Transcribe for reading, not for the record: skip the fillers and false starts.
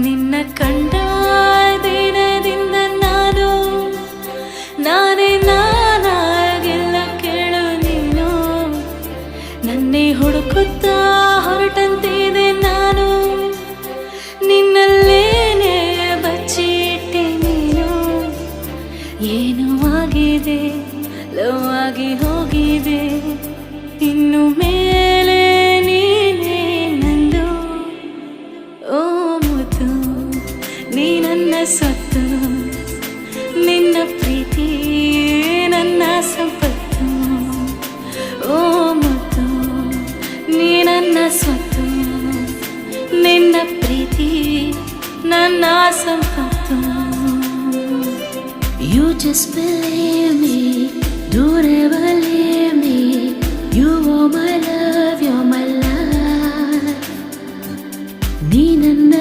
ನಿನ್ನ ಕಂಡ ದಿನದಿಂದ ನಾನೇ ನಾನಾಗಿಲ್ಲ ಕೇಳು ನೀನು. ನನ್ನೇ ಹುಡುಕುತ್ತಾ ಹೊರಟಂತಿದೆ ನಾನು, ನಿನ್ನಲ್ಲೇನೆ ಬಚ್ಚಿಟ್ಟೆ ನೀನು. ಏನು ಆಗಿದೆ, ಲವ್ ಆಗಿ ಹೋಗಿದೆ, ಇನ್ನು ಮೇಲೆ ನೀನೇ ನಂದು. ಓ ಮುದ್ದು, ನೀ ನನ್ನ ಸೊತ್ತು, ನಿನ್ನ ಪ್ರೀತಿ ನನ್ನ ಸಂಪತ್ತು. ಓ ಮುದ್ದು, ನೀ ನನ್ನ ಸ್ವತ್ತು, ನಿನ್ನ ಪ್ರೀತಿ ನನ್ನ ಸಂಪತ್ತು. You just believe me, don't ever leave me. You are my love, you're my life. ನೀ ನನ್ನ